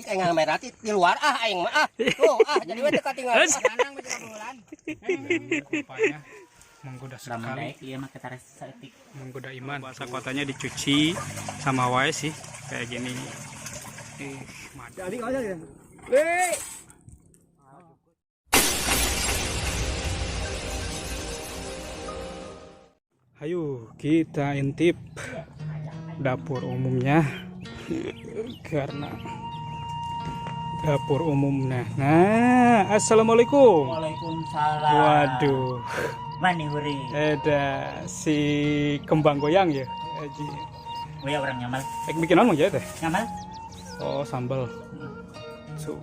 kayak nggak merah di luar aing mah tuh jadi we teu katingal lanang juga bulan rupanya menggoda sekali. Iya mah kata etik. Menggoda iman. Bahasa kotanya dicuci sama wae sih kayak gini. jadi aja ya weh Ayo kita intip dapur umumnya karena dapur umumnya. Nah, assalamualaikum. Waalaikumsalam. Waduh, Mani huri. ada si kembang goyang ya. Aji. Oh ya orang nyamal. Bikin apa ya teh? Nyamal. Oh sambal. So,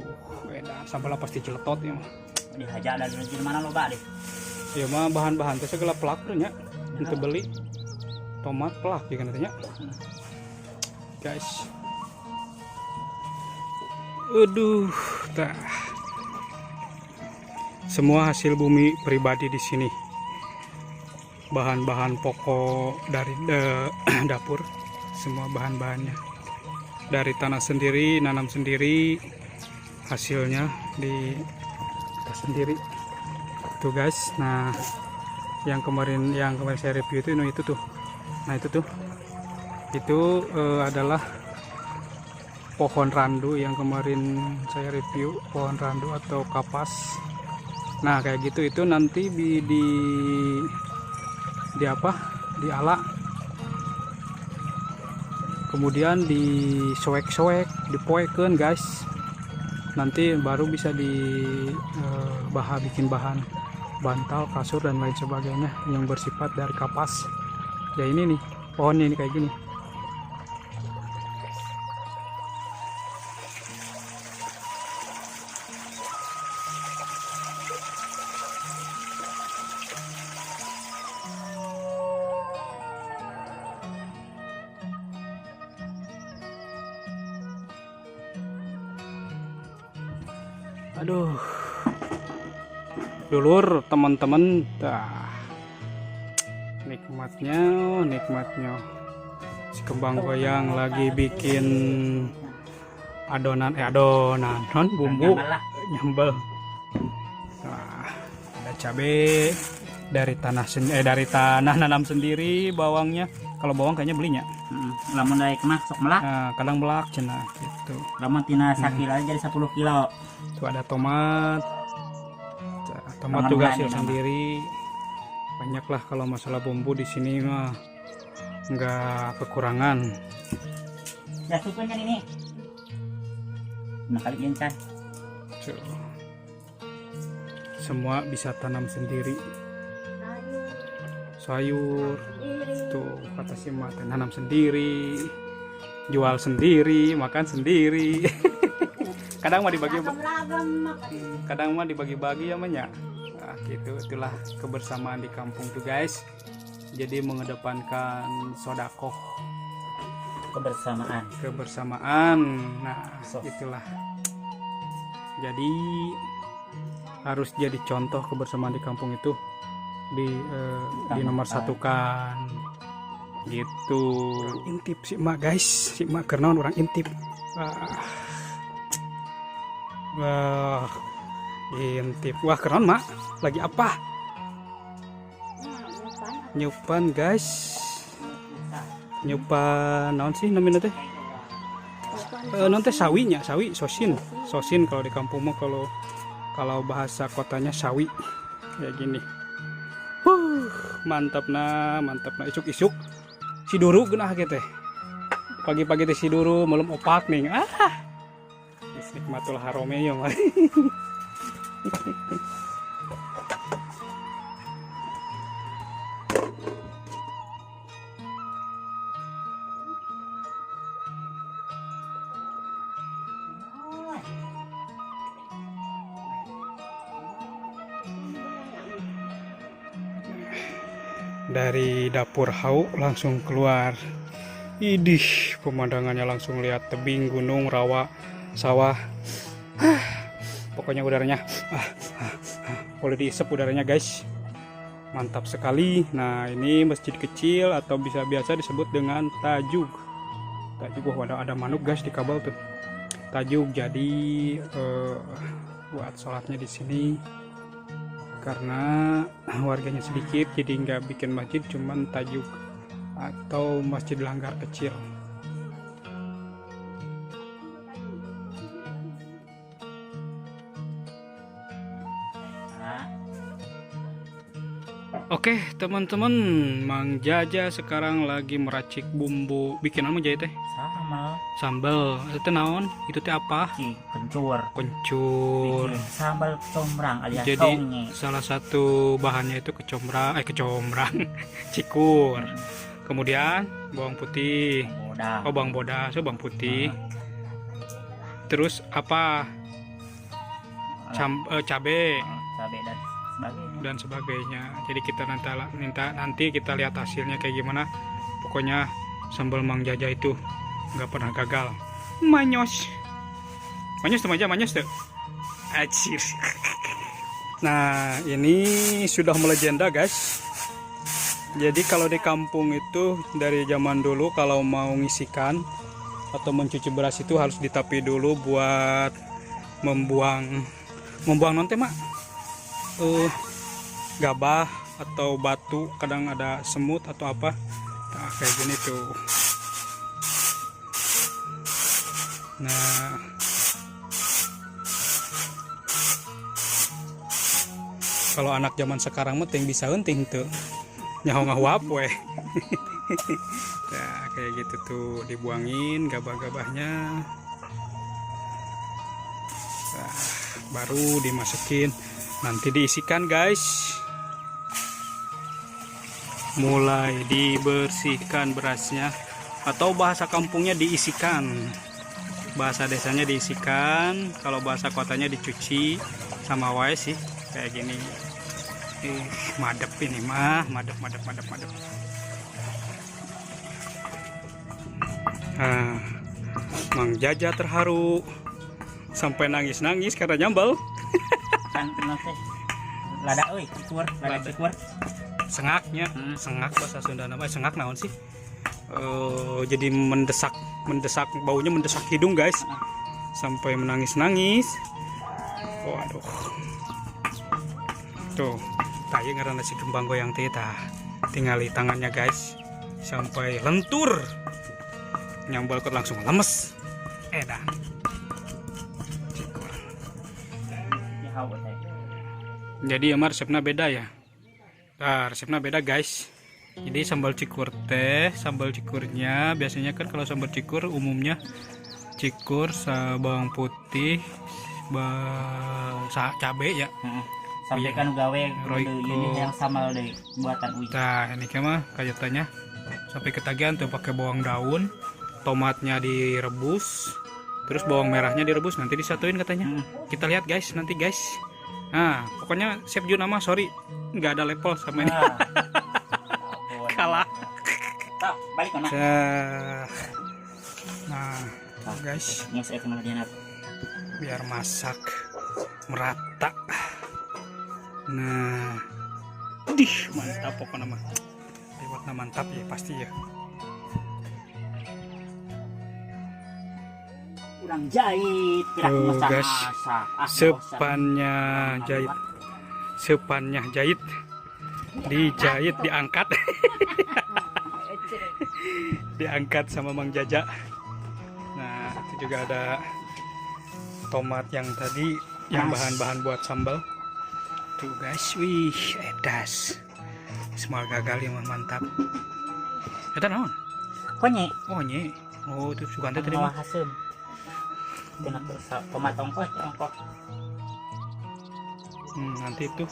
enak. Sambal pasti celetot ya mah. Dihajar dari mana lo Pak deh. Ya mah bahan-bahan teh segala pelak nya. Untuk beli tomat pelak ya kan katanya. Guys. Aduh, tah. Semua hasil bumi pribadi di sini. Bahan-bahan pokok dari dapur, semua bahan-bahannya. Dari tanah sendiri, nanam sendiri, hasilnya di kita sendiri. Tuh guys, nah yang kemarin saya review itu tuh. Nah, itu tuh. Itu adalah pohon randu yang kemarin saya review, pohon randu atau kapas. Nah kayak gitu itu nanti di apa diala kemudian disoek-soek dipoeken guys, nanti baru bisa bikin bahan bantal, kasur dan lain sebagainya yang bersifat dari kapas. Ya ini nih pohonnya ini kayak gini. Aduh, dulur teman-teman, nikmatnya si kembang goyang lagi bikin adonan bumbu nyambel. Nah, ada cabai dari tanah nanam sendiri, bawangnya. Kalau bawang kayaknya belinya. Lamun dari kemak sok melak. Nah, kadang belak cenah gitu. Lamun tina 1 kilo aja jadi 10 kilo. Tuh ada tomat. Tomat juga hasil sendiri. Banyak lah kalau masalah bumbu di sini mah nggak kekurangan. Ya sukunya ini. Nah kali ini kan. Semua bisa tanam sendiri. Sayur. Tuh kata si Mat, tanam sendiri, jual sendiri, makan sendiri. Kadang mah dibagi-bagi ya banyak. Nah, gitu, itulah kebersamaan di kampung tuh guys. Jadi mengedepankan sodakoh, kebersamaan. Nah, itulah. Jadi harus jadi contoh kebersamaan di kampung itu di nomor satukan gitu. Orang intip si Mak guys, si Mak karena orang intip. Wah, intip. Wah keren Mak, lagi apa? Nyupan guys, nyupan naon sih namanya teh? Nanti sawi sosin kalau di kampung mah, kalau bahasa kotanya sawi kayak gini. Mantap nah isuk si duru genah gitu pagi-pagi teh si duru belum opak nih nikmatul harome ya mah. Dari dapur hau langsung keluar. Idih, pemandangannya langsung lihat tebing, gunung, rawa, sawah. Pokoknya udaranya boleh diisep udaranya guys. Mantap sekali. Nah, ini masjid kecil atau biasa disebut dengan tajuk. Tajuk, ada manuk guys di kabel tuh. tajuk. Jadi buat sholatnya di sini karena warganya sedikit, jadi nggak bikin masjid, cuman tajuk atau masjid langgar kecil. Oke teman-teman, Mang Jaja sekarang lagi meracik bumbu bikinan Mang Jaja teh Sama sambal. Itu naon? Itu teh apa? kencur. Kencur. Bikin sambal kecombrang alias Jadi songe. salah satu bahannya itu kecombrang, cikur. Kemudian bawang putih. Bodah. Oh bawang bodas, bawang putih. Terus apa? Cabe Cabe dan sebagainya. dan sebagainya. Jadi kita nanti kita lihat hasilnya kayak gimana. Pokoknya sambal Mang Jaja itu nggak pernah gagal. Manyos tuh aja, manyos tuh. Acir. Nah ini sudah melegenda guys. Jadi kalau di kampung itu dari zaman dulu kalau mau ngisikan atau mencuci beras itu harus ditapi dulu buat membuang nonte mak. Gabah atau batu, kadang ada semut atau apa. Nah kayak gini tuh. Nah kalau anak zaman sekarang mah yang bisa hunting tuh nyaho ngahuap weh. Nah kayak gitu tuh, dibuangin gabah-gabahnya. Nah, baru dimasukin, nanti diisikan guys. Mulai dibersihkan berasnya, atau bahasa kampungnya diisikan, bahasa desanya diisikan, kalau bahasa kotanya dicuci sama wae sih kayak gini. Madep ini mah, madep. Nah, Mang Jaja terharu sampai nangis karena nyambal. Kan nanti lada euy cikur, lada cikur. Sengaknya, sengak bahasa Sunda nama sengak naon sih? Jadi mendesak baunya mendesak hidung guys, sampai menangis. Waduh, tuh tayi ngaranna si kembang goyang tita, tingali tangannya guys sampai lentur, nyambal kok langsung lemes. Edan cikur. Jadi emang resepnya beda ya. Nah, resepnya beda guys. Jadi sambal cikur teh, sambal cikurnya biasanya kan kalau sambal cikur umumnya cikur, bawang putih, cabe ya. Sampai kan gawe Royco. ini yang sambal deh buatan uji. Nah ini kan mah kayak sampai ketagihan tuh pakai bawang daun, tomatnya direbus, terus bawang merahnya direbus, nanti disatuin katanya. Kita lihat guys nanti guys. Nah pokoknya Chef Jun nama sorry nggak ada level sama ini. Kalah. Balik mana? Nah guys, biar masak merata. Nah mantap pokoknya mah, lewatnya mantap ya pasti ya. Kurang jahit, Tuh guys, sepannya jahit, dijahit, diangkat. Diangkat sama Mang Jaja. Nah itu juga ada tomat yang tadi, yang bahan-bahan buat sambal tuh guys. Wih edas, semua gagal ya mantap. Eta naon? Konye. Oh nye. Oh itu sugan teh tadi mah. Hasem. Dengan tomat ongkos. Nanti itu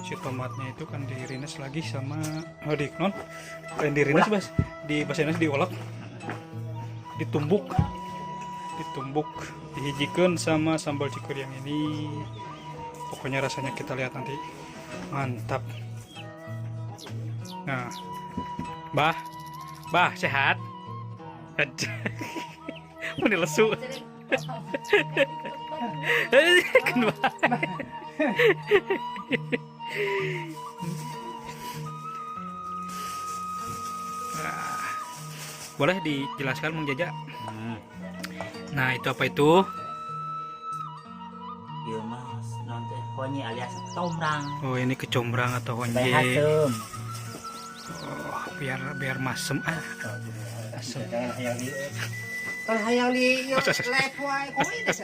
si tomatnya itu kan diirines lagi sama diirines bas, di bahasa Indonesia diolok, ditumbuk, dihijikan sama sambal cikur yang ini. Pokoknya rasanya kita lihat nanti mantap. Nah bah sehat. Ini lesu. Boleh dijelaskan Mang Jaja Nah, itu apa itu? Iya mas, nanti honye alias tomrang. Oh, ini kecombrang atau honje. Bayasem. Oh, biar masem asem. Kan hayang di live wae kowe deh.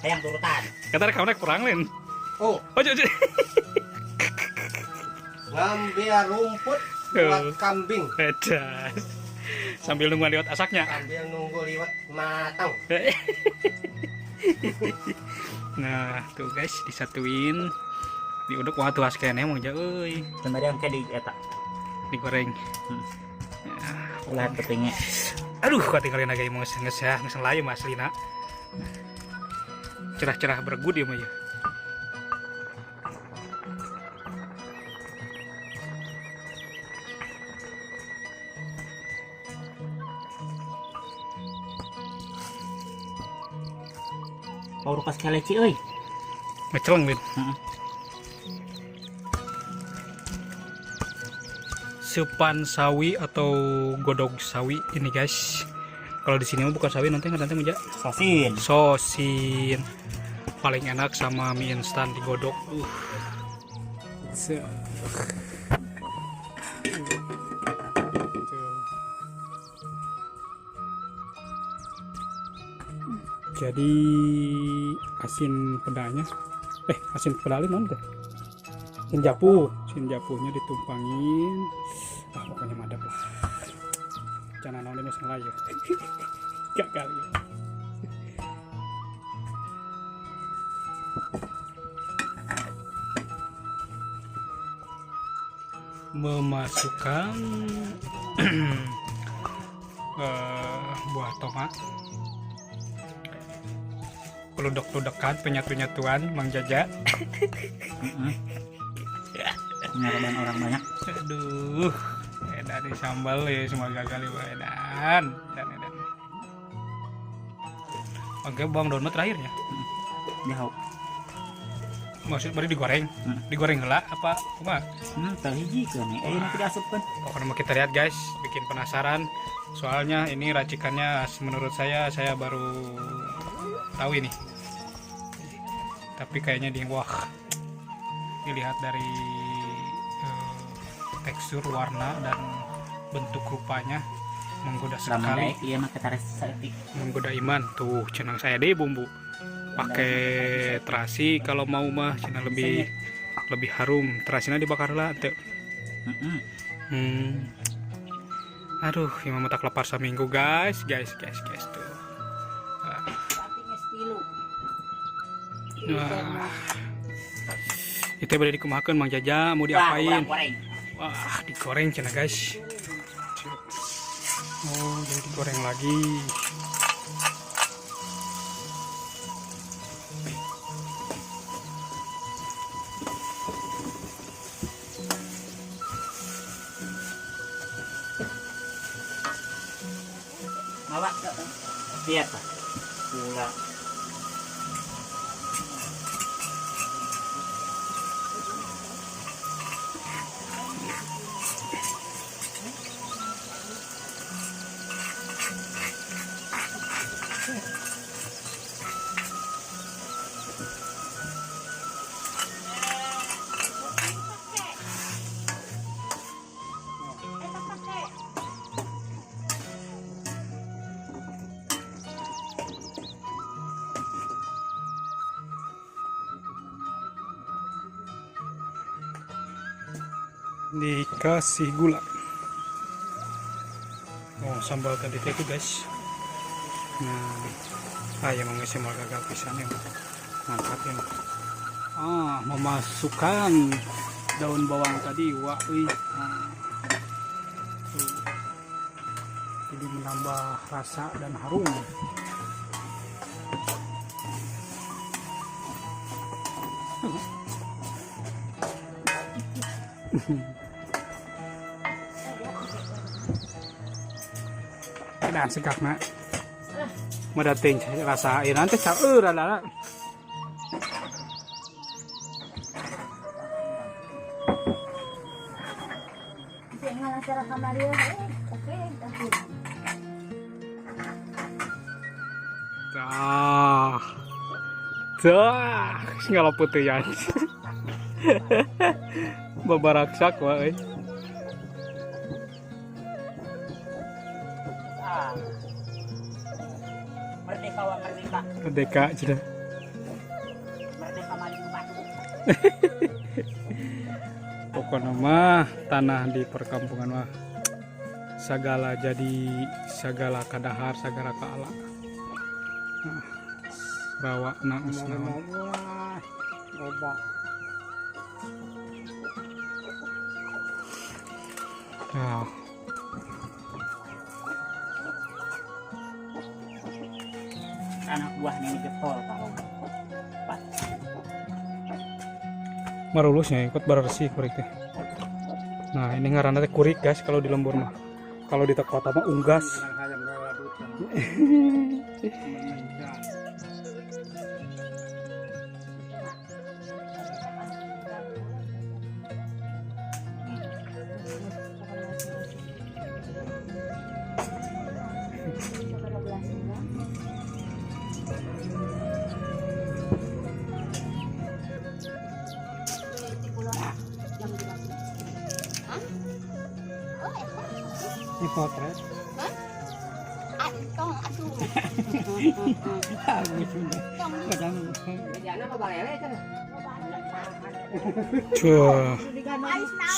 Hayang turutan. Kata rekamnya kurang lain. Oh, Jadi. ngambil rumput buat kambing. Beda. Sambil nunggu liwat asaknya. Sambil nunggu liwat matang. Nah, tuh guys, disatuin. Diuduk wah tuh askene mong ja euy. Sebenarnya yang kayak di eta Digoreng. ulah kepingnya. Aduh, katingalin lagi mau nges ya, nges layu mas Lina. Cerah-cerah bergud ya mah ya. Mau rupas keleci euy. Ngeceleng Lin. Supan sawi atau godog sawi ini guys. Kalau di sini mah bukan sawi, nanti meja Sosin. sosin. Paling enak sama mie instan digodok. Jadi asin pedanya, asin pedalin non deh. Asin japunya ditumpangin. Pokoknya madep lah. Jangan nonton masalah ya. Gak kali. Memasukkan buah tomat, peluduk-ludukan, penyatu-nyatuan Mang Jaja. Pengalaman orang banyak. Aduh, edan di sambal ya semua gagal ya edan. Oke, bawang donut terakhirnya. Jauh. Maksud bari digoreng, digoreng heula apa kumaha? Tah hiji kan nih, nanti diasupkan. Pokoknya mau kita lihat guys, bikin penasaran. Soalnya ini racikannya menurut saya baru tahu ini. Tapi kayaknya wah, dilihat dari tekstur, warna dan bentuk rupanya menggoda sekali. Iya mah kita reseptif. Menggoda iman. Tuh, cenang saya deh bumbu. Pakai terasi kalau mau mah cenah lebih harum. Terasinya dibakar lah teh. Aduh, imam tak lapar seminggu guys tuh. Nah, itu boleh dikumakan Mang Jaja, mau diapain? Wah, digoreng cenah guys. Oh, jadi digoreng lagi. Mawa. Lihat Pak. Gula. Dikasih gula. Oh, sambal tadi itu guys. Nah, ayam mengisi mal gagal pisan ya. Mantap ya. Memasukkan daun bawang tadi. Wah, jadi menambah rasa dan harum. Dan segak nak medating rasain nanti caur adalah jangan acara kamaria oke Dah. Dah, ngala putuyan. Babaraksak wae. Merdeka wa merdeka. Merdeka sudah. Merdeka maling batu. Pokoknya mah tanah di perkampungan mah segala jadi segala kadahar segala kaala. Nah, rawa naus naon. Nah, Anak buah ini getol tahu. Pak. marulusnya ikut bersih kurik teh. Nah, ini ngaranna teh kurik guys kalau di lembur mah. Kalau di kota mah unggas. Ini potret.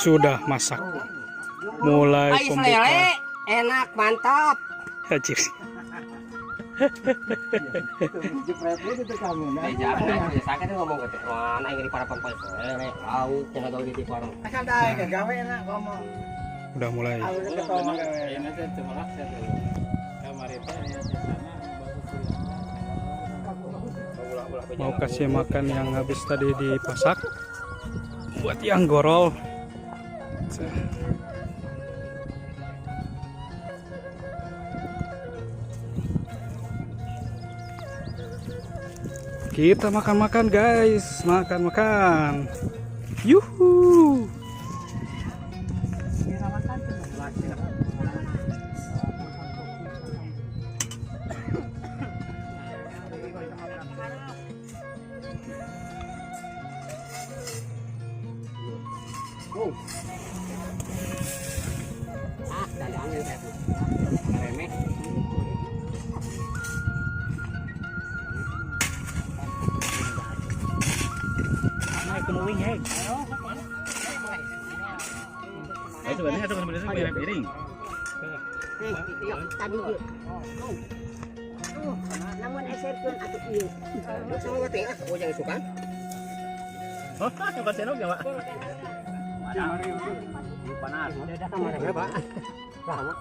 Sudah masak. Mulai Ais lele, enak, mantap. Hajir. Sakit ngomong gitu. Mana yang di para pempai lele, tahu jangan tahu di warung. Udah mulai. Mau kasih makan yang habis tadi dipasak buat yang gorol. Kita makan-makan guys, makan-makan. Yuhu. Piring. Namun eserkeun atuh ieu. Semua teh, oh yang suka. Oh, yang pasenok ya, Pak. Panas. Sama berapa? Sama.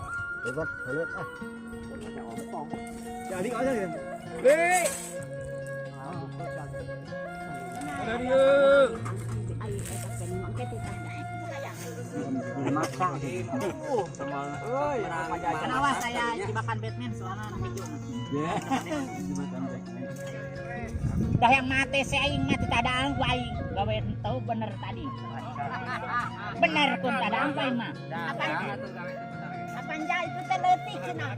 Hebat, hebat ah. Jadi aja ya. Hei. Dari Ayo eta teh mangke teh Masak. Kenapa saya jebakan Batman soalnya hijau. Dah yang mati si aing mah teu ada angku aing. Gawe teu bener tadi. Bener kun ada angku aing mah. Apanja itu teh leutik cenah.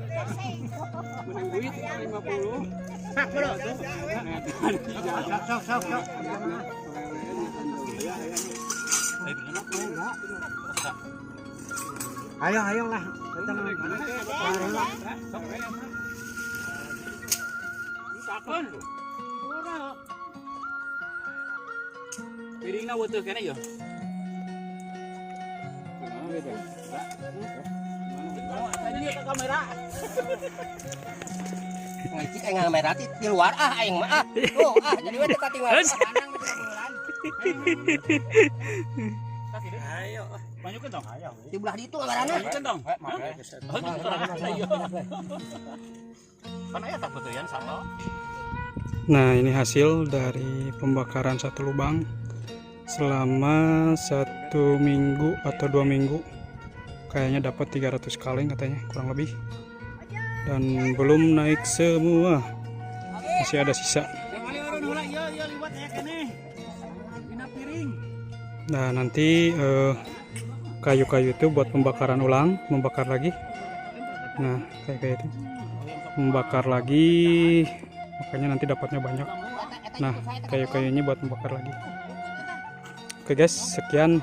menang duit 50. Hak bro. Sok. Ayo lah. Piringna weuteuk keneh yo. Kamera. Ngicik aing kamera di luar aing mah Tuh jadi we teu katinggal. Ayo. Banyak dong. Ayo. Di belah ditu ngaranna. Banyak dong. Kan aya tak betuyan sama. Nah, ini hasil dari pembakaran satu lubang selama 1 minggu atau 2 minggu. Kayaknya dapat 300 kaleng katanya, kurang lebih. Dan belum naik semua. Masih ada sisa. Nah, nanti kayu-kayu itu buat pembakaran ulang, membakar lagi. Nah, kayak itu. Membakar lagi makanya nanti dapatnya banyak. Nah, kayu-kayunya buat membakar lagi. Oke guys, sekian